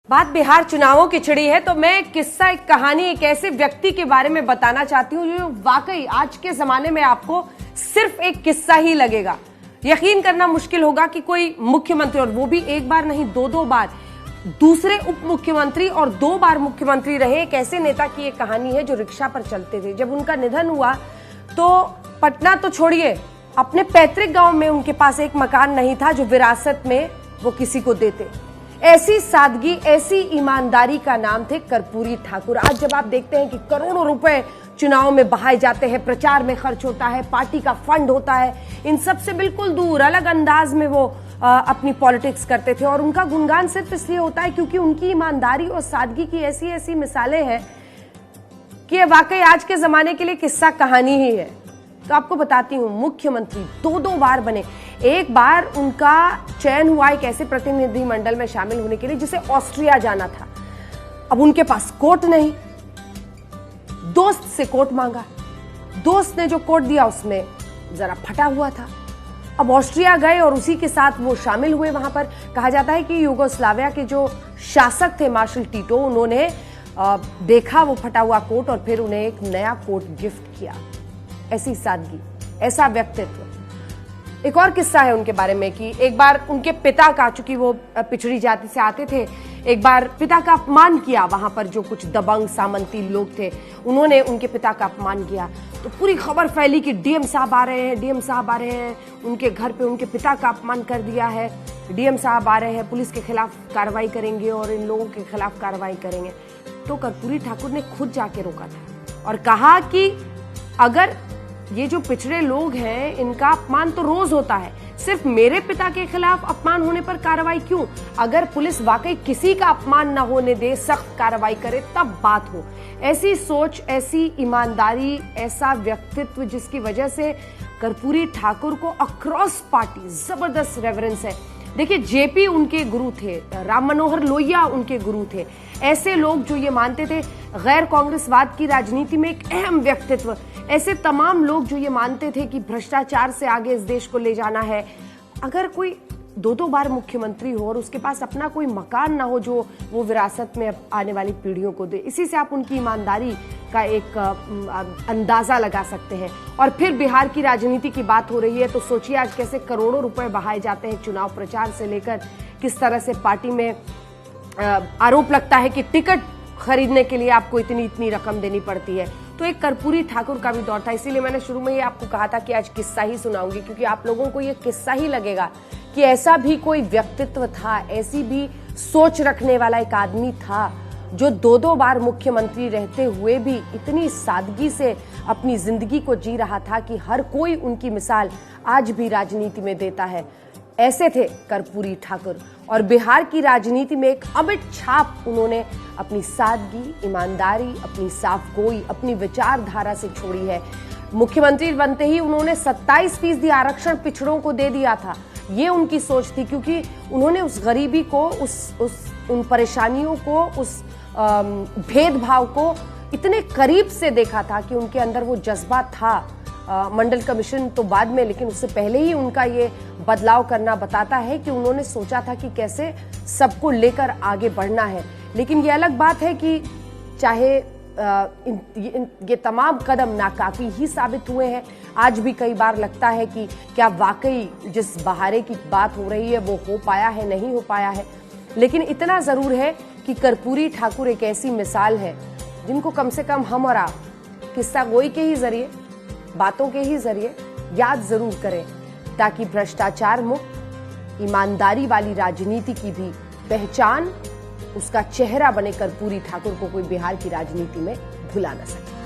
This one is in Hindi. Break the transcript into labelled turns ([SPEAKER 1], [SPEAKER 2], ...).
[SPEAKER 1] बात बिहार चुनावों की छिड़ी है तो मैं किस्सा, एक कहानी, एक ऐसे व्यक्ति के बारे में बताना चाहती हूँ जो वाकई आज के जमाने में आपको सिर्फ एक किस्सा ही लगेगा। यकीन करना मुश्किल होगा कि कोई मुख्यमंत्री, और वो भी एक बार नहीं दो बार, दूसरे उप मुख्यमंत्री और 2 बार मुख्यमंत्री रहे, एक ऐसे नेता की एक कहानी है जो रिक्शा पर चलते थे। जब उनका निधन हुआ तो पटना तो छोड़िए, अपने पैतृक गांव में उनके पास एक मकान नहीं था जो विरासत में वो किसी को देते। ऐसी सादगी, ऐसी ईमानदारी का नाम थे कर्पूरी ठाकुर। आज जब आप देखते हैं कि करोड़ों रुपए चुनाव में बहाए जाते हैं, प्रचार में खर्च होता है, पार्टी का फंड होता है, इन सब से बिल्कुल दूर अलग अंदाज में वो अपनी पॉलिटिक्स करते थे। और उनका गुणगान सिर्फ इसलिए होता है क्योंकि उनकी ईमानदारी और सादगी की ऐसी ऐसी मिसालें हैं कि वाकई आज के जमाने के लिए किस्सा कहानी ही है। तो आपको बताती हूं, मुख्यमंत्री 2 बार बने। एक बार उनका चयन हुआ एक ऐसे प्रतिनिधि मंडल में शामिल होने के लिए जिसे ऑस्ट्रिया जाना था। अब उनके पास कोट नहीं, दोस्त से कोट मांगा। दोस्त ने जो कोट दिया उसमें जरा फटा हुआ था। अब ऑस्ट्रिया गए और उसी के साथ वो शामिल हुए। वहां पर कहा जाता है कि यूगोस्लाविया के जो शासक थे मार्शल टीटो, उन्होंने देखा वो फटा हुआ कोट और फिर उन्हें एक नया कोट गिफ्ट किया। ऐसी सादगी, ऐसा व्यक्तित्व। एक और किस्सा है उनके बारे में कि एक बार उनके पिता का, चूंकि वो पिछड़ी जाति से आते थे, एक बार पिता का अपमान किया। वहां पर जो कुछ दबंग सामंती लोग थे उन्होंने उनके पिता का अपमान किया तो पूरी खबर फैली कि डीएम साहब आ रहे हैं, डीएम साहब आ रहे हैं, उनके घर पे उनके पिता का अपमान कर दिया है, डीएम साहब आ रहे हैं, पुलिस के खिलाफ कार्रवाई करेंगे और इन लोगों के खिलाफ कार्रवाई करेंगे। तो कर्पूरी ठाकुर ने खुद जाके रोका था और कहा कि अगर ये जो पिछड़े लोग हैं इनका अपमान तो रोज होता है, सिर्फ मेरे पिता के खिलाफ अपमान होने पर कार्रवाई क्यों? अगर पुलिस वाकई किसी का अपमान न होने दे, सख्त कार्रवाई करे, तब बात हो। ऐसी सोच, ऐसी ईमानदारी, ऐसा व्यक्तित्व जिसकी वजह से कर्पूरी ठाकुर को अक्रॉस पार्टी जबरदस्त रेफरेंस है। देखिए, जेपी उनके गुरु थे, राम मनोहर लोहिया उनके गुरु थे। ऐसे लोग जो ये मानते थे गैर कांग्रेसवाद की राजनीति में एक अहम व्यक्तित्व, ऐसे तमाम लोग जो ये मानते थे कि भ्रष्टाचार से आगे इस देश को ले जाना है। अगर कोई 2 बार मुख्यमंत्री हो और उसके पास अपना कोई मकान ना हो जो वो विरासत में आने वाली पीढ़ियों को दे, इसी से आप उनकी ईमानदारी का एक अंदाजा लगा सकते हैं। और फिर बिहार की राजनीति की बात हो रही है तो सोचिए आज कैसे करोड़ों रुपए बहाए जाते हैं चुनाव प्रचार से लेकर, किस तरह से पार्टी में आरोप लगता है कि टिकट खरीदने के लिए आपको इतनी रकम देनी पड़ती है। तो एक कर्पूरी ठाकुर का भी दौर था। इसीलिए मैंने शुरू में ही आपको कहा था कि आज किस्सा ही सुनाऊंगी, क्योंकि आप लोगों को ये किस्सा ही लगेगा कि ऐसा भी कोई व्यक्तित्व था, ऐसी भी सोच रखने वाला एक आदमी था जो 2 बार मुख्यमंत्री रहते हुए भी इतनी सादगी से अपनी जिंदगी को जी रहा था कि हर कोई उनकी मिसाल आज भी राजनीति में देता है। ऐसे थे कर्पूरी ठाकुर और बिहार की राजनीति में एक अमिट छाप उन्होंने अपनी सादगी, ईमानदारी, अपनी साफगोई, अपनी विचारधारा से छोड़ी है। मुख्यमंत्री बनते ही उन्होंने 27% आरक्षण पिछड़ों को दे दिया था। ये उनकी सोच थी, क्योंकि उन्होंने उस गरीबी को, उन परेशानियों को, उस भेदभाव को इतने करीब से देखा था कि उनके अंदर वो जज्बा था। मंडल कमीशन तो बाद में, लेकिन उससे पहले ही उनका ये बदलाव करना बताता है कि उन्होंने सोचा था कि कैसे सबको लेकर आगे बढ़ना है। लेकिन ये अलग बात है कि चाहे ये तमाम कदम नाकाफी ही साबित हुए हैं। आज भी कई बार लगता है कि क्या वाकई जिस बहारे की बात हो रही है वो हो पाया है, नहीं हो पाया है। लेकिन इतना जरूर है कि कर्पूरी ठाकुर एक ऐसी मिसाल है जिनको कम से कम हम और आप किस्सा गोई के ही जरिए, बातों के ही जरिए याद जरूर करें, ताकि भ्रष्टाचार मुक्त, ईमानदारी वाली राजनीति की भी पहचान, उसका चेहरा बने कर्पूरी ठाकुर को कोई बिहार की राजनीति में भुला न सके।